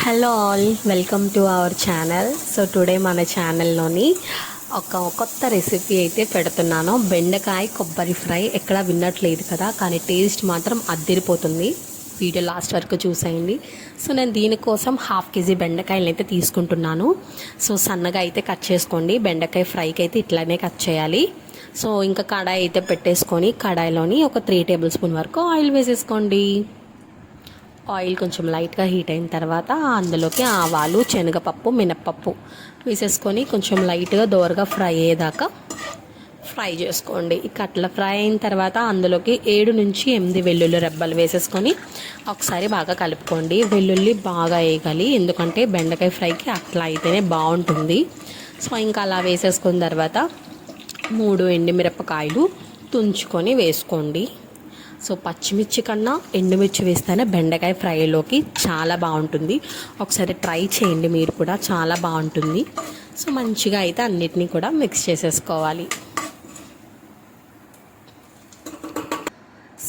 Hello all, welcome to our channel. So today మన ఛానల్లోని ఒక కొత్త రెసిపీ అయితే పెడుతున్నాను. బెండకాయ కొబ్బరి ఫ్రై. ఎక్కడ విన్నట్లేదు కదా, కానీ టేస్ట్ మాత్రం అద్దిరిపోతుంది. వీడియో లాస్ట్ వరకు చూసేయండి. సో నేను దీనికోసం 1/2 కేజీ బెండకాయలు అయితే తీసుకుంటున్నాను. సో సన్నగా అయితే కట్ చేసుకోండి. బెండకాయ ఫ్రైకి అయితే ఇట్లానే కట్ చేయాలి. సో ఇంకా కడాయి అయితే పెట్టేసుకొని కడాయిలోని ఒక 3 టేబుల్ స్పూన్ వరకు ఆయిల్ వేసేసుకోండి. ఆయిల్ కొంచెం లైట్గా హీట్ అయిన తర్వాత అందులోకి ఆవాలు, శనగపప్పు, మినప్పప్పు వేసేసుకొని కొంచెం లైట్గా దోరగా ఫ్రై అయ్యేదాకా ఫ్రై చేసుకోండి. ఇక అట్లా ఫ్రై అయిన తర్వాత అందులోకి 7 నుంచి 8 వెల్లుల్లి రెబ్బలు వేసేసుకొని ఒకసారి బాగా కలుపుకోండి. వెల్లుల్లి బాగా వేయగాలి, ఎందుకంటే బెండకాయ ఫ్రైకి అట్లా అయితేనే బాగుంటుంది. సో ఇంకా అలా వేసేసుకున్న తర్వాత 3 ఎండుమిరపకాయలు తుంచుకొని వేసుకోండి. సో పచ్చిమిర్చి కన్నా ఎండుమిర్చి వేస్తేనే బెండకాయ ఫ్రైలోకి చాలా బాగుంటుంది. ఒకసారి ట్రై చేయండి మీరు కూడా, చాలా బాగుంటుంది. సో మంచిగా అయితే అన్నిటినీ కూడా మిక్స్ చేసేసుకోవాలి.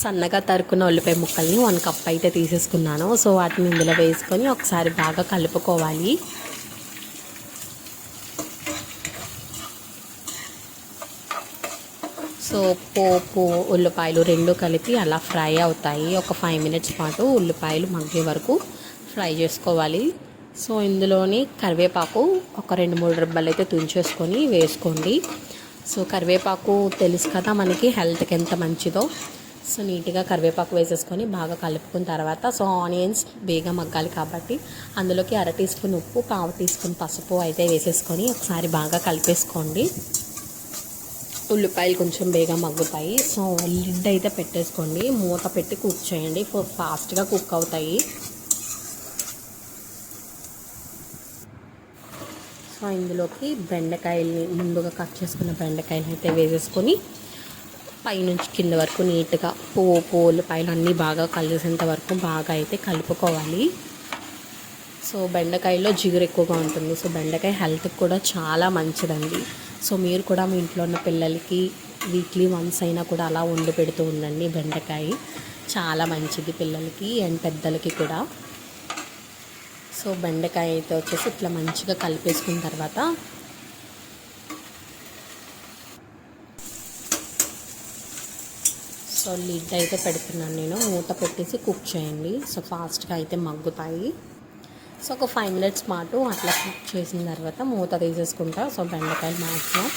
సన్నగా తరుక్కున్న ఉల్లిపాయ ముక్కల్ని 1 కప్ అయితే తీసేసుకున్నాను. సో వాటిని ఇందులో వేసుకొని ఒకసారి బాగా కలుపుకోవాలి. సో పోపు, ఉల్లిపాయలు 2 కలిపి అలా ఫ్రై అవుతాయి. ఒక 5 మినిట్స్ పాటు ఉల్లిపాయలు మగ్గే వరకు ఫ్రై చేసుకోవాలి. సో ఇందులోని కరివేపాకు ఒక 2-3 రెబ్బలు అయితే తుంచేసుకొని వేసుకోండి. సో కరివేపాకు తెలుసు కదా మనకి హెల్త్కి ఎంత మంచిదో. సో నీట్గా కరివేపాకు వేసేసుకొని బాగా కలుపుకున్న తర్వాత సో ఆనియన్స్ వేగా మగ్గాలి కాబట్టి అందులోకి 1/2 టీ స్పూన్ ఉప్పు, 1/2 టీ స్పూన్ పసుపు అయితే వేసేసుకొని ఒకసారి బాగా కలిపేసుకోండి. ఉల్లిపాయలు కొంచెం బేగా మగ్గుతాయి. సో లిడ్ అయితే పెట్టేసుకోండి, మూత పెట్టి కుక్ చేయండి, ఫాస్ట్గా కుక్ అవుతాయి. సో ఇందులోకి బెండకాయల్ని ముందుగా కట్ చేసుకున్న బెండకాయలు అయితే వేసేసుకొని పైనుంచి కింద వరకు నీట్గా పోపు, ఉల్లిపాయలు అన్నీ బాగా కలిసేంత వరకు బాగా అయితే కలుపుకోవాలి. సో బెండకాయలో జిగురు ఎక్కువగా ఉంటుంది. సో బెండకాయ హెల్త్కి కూడా చాలా మంచిదండి. సో మీరు కూడా మీ ఇంట్లో ఉన్న పిల్లలకి వీక్లీ వన్స్ అయినా కూడా అలా వండి పెడుతూ ఉండండి. బెండకాయ చాలా మంచిది పిల్లలకి అండ్ పెద్దలకి కూడా. సో బెండకాయ అయితే వచ్చేసి ఇట్లా మంచిగా కలిపేసుకున్న తర్వాత సో లిడ్ అయితే పెడుతున్నాను నేను, మూత పెట్టేసి కుక్ చేయండి. సో ఫాస్ట్గా అయితే మగ్గుతాయి. సో ఒక 5 మినిట్స్ పాటు అట్లా కుక్ చేసిన తర్వాత మూత తీసేసుకుంటా. సో బెండకాయలు మ్యాక్సిమం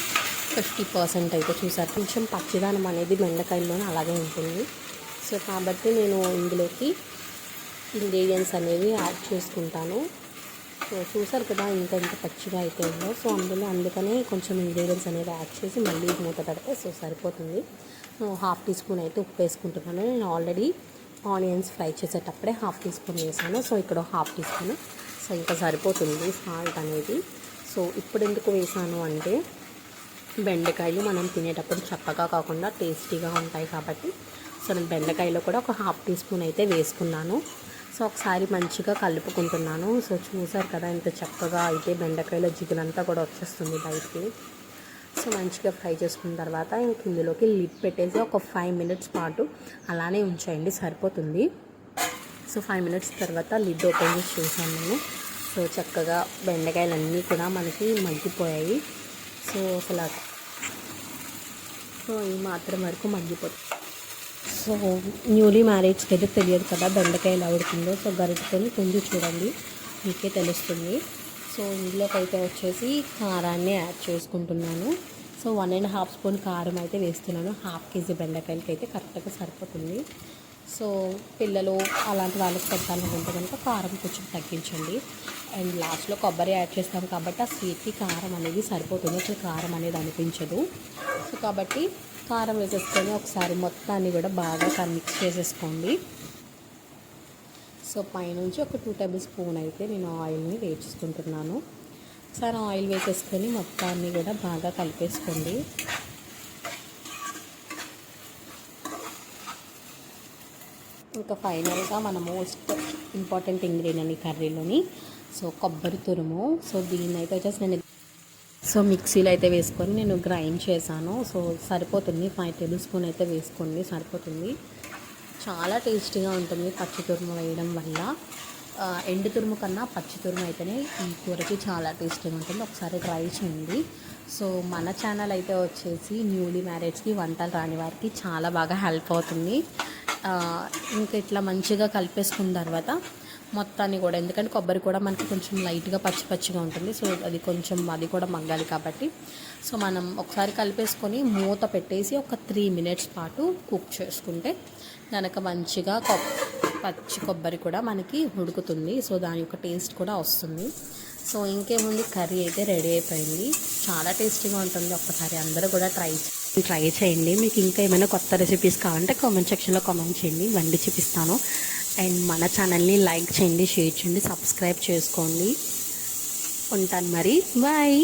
50% అయితే చూసారు. కొంచెం పచ్చిదానం అనేది బెండకాయల్లోనే అలాగే ఉంటుంది. సో కాబట్టి నేను ఇందులోకి ఇంగ్రీడియంట్స్ అనేవి యాడ్ చేసుకుంటాను. సో చూసారు కదా ఇంత పచ్చిగా అయితే ఉందో. సో అందుకనే కొంచెం ఇంగ్రీడియంట్స్ అనేది యాడ్ చేసి మళ్ళీ మూత పెడితే సో సరిపోతుంది. 1/2 టీ స్పూన్ అయితే ఉప్పు వేసుకుంటున్నాను. నేను ఆల్రెడీ ఆనియన్స్ ఫ్రై చేసేటప్పుడే 1/2 టీ స్పూన్ వేసాను. సో ఇక్కడ 1/2 టీ స్పూన్ సో ఇంకా సరిపోతుంది సాల్ట్ అనేది. సో ఇప్పుడు ఎందుకు వేసాను అంటే బెండకాయలు మనం తినేటప్పుడు చప్పగా కాకుండా టేస్టీగా ఉంటాయి కాబట్టి సో నేను బెండకాయలో కూడా ఒక 1/2 టీ స్పూన్ అయితే వేసుకున్నాను. సో ఒకసారి మంచిగా కలుపుకుంటున్నాను. సో చూసారు కదా ఎంత చక్కగా అయితే బెండకాయలో జిగురంతా కూడా వచ్చేస్తుంది బయటికి. సో మంచిగా ఫ్రై చేసుకున్న తర్వాత ఇంక ఇందులోకి లిడ్ పెట్టేసి ఒక 5 మినిట్స్ పాటు అలానే ఉంచేయండి, సరిపోతుంది. సో 5 మినిట్స్ తర్వాత లిడ్ ఓపెన్ చేసి చూసాను నేను. సో చక్కగా బెండకాయలు అన్నీ కూడా మనకి మగ్గిపోయాయి. సో అసలు సో ఈ మాత్రం వరకు మగ్గిపోతుంది. సో న్యూలీ మ్యారేజ్కి అయితే తెలియదు కదా బెండకాయలు ఉడుకుందో. సో గరిటెతోని కొంచెం చూడండి, మీకే తెలుస్తుంది. సో ఇందులోకి అయితే వచ్చేసి కారాన్ని యాడ్ చేసుకుంటున్నాను. సో 1.5 స్పూన్ కారం అయితే వేస్తున్నాను. 1/2 కేజీ బెండకాయలకి అయితే కరెక్ట్గా సరిపోతుంది. సో పిల్లలు అలాంటి వాళ్ళకి పెట్టాలనుకుంటే కనుక కారం కొంచెం తగ్గించండి. అండ్ లాస్ట్లో కొబ్బరి యాడ్ చేస్తాం కాబట్టి ఆ స్వీట్కి కారం అనేది సరిపోతుంది, అసలు కారం అనేది అనిపించదు. సో కాబట్టి కారం వేసేసుకొని ఒకసారి మొత్తాన్ని కూడా బాగా మిక్స్ చేసేసుకోండి. సో పైనుంచి ఒక 2 టేబుల్ స్పూన్ అయితే నేను ఆయిల్ని వేసుకుంటున్నాను. ఒకసారి ఆయిల్ వేసేసుకొని మొత్తాన్ని కూడా బాగా కలిపేసుకోండి. ఇంకా ఫైనల్గా మన మోస్ట్ ఇంపార్టెంట్ ఇంగ్రీడియంట్ ఈ కర్రీలోని సో కొబ్బరి తురుము. సో దీన్ని అయితే వచ్చేసి నేను మిక్సీలో అయితే వేసుకొని నేను గ్రైండ్ చేశాను. సో సరిపోతుంది, 5 టేబుల్ స్పూన్ అయితే వేసుకోండి, సరిపోతుంది. చాలా టేస్టీగా ఉంటుంది పచ్చి తురుము వేయడం వల్ల. ఎండు తురుము కన్నా పచ్చి తురుము అయితేనే ఈ కూరకి చాలా టేస్టీగా ఉంటుంది. ఒకసారి ట్రై చేయండి. సో మన ఛానల్ అయితే వచ్చేసి న్యూలీ మ్యారేజ్కి వంటలు రాని వారికి చాలా బాగా హెల్ప్ అవుతుంది. ఇంకా ఇట్లా మంచిగా కలిపేసుకున్న తర్వాత మొత్తాన్ని కూడా, ఎందుకంటే కొబ్బరి కూడా మనకి కొంచెం లైట్గా పచ్చి పచ్చిగా ఉంటుంది. సో అది కొంచెం అది కూడా మగ్గాలి కాబట్టి సో మనం ఒకసారి కలిపేసుకొని మూత పెట్టేసి ఒక 3 minutes పాటు కుక్ చేసుకుంటే కనుక మంచిగా పచ్చి కొబ్బరి కూడా మనకి ఉడుకుతుంది. సో దాని యొక్క టేస్ట్ కూడా వస్తుంది. సో ఇంకేముంది, కర్రీ అయితే రెడీ అయిపోయింది. చాలా టేస్టీగా ఉంటుంది. ఒక్కసారి అందరూ కూడా ట్రై చేయండి. మీకు ఇంకా ఏమైనా కొత్త రెసిపీస్ కావాలంటే కామెంట్ సెక్షన్లో కామెంట్ చేయండి, వండి చూపిస్తాను. అండ్ మన ఛానల్ని లైక్ చేయండి, షేర్ చేయండి, సబ్స్క్రైబ్ చేసుకోండి. ఉంటాను మరి, బాయ్.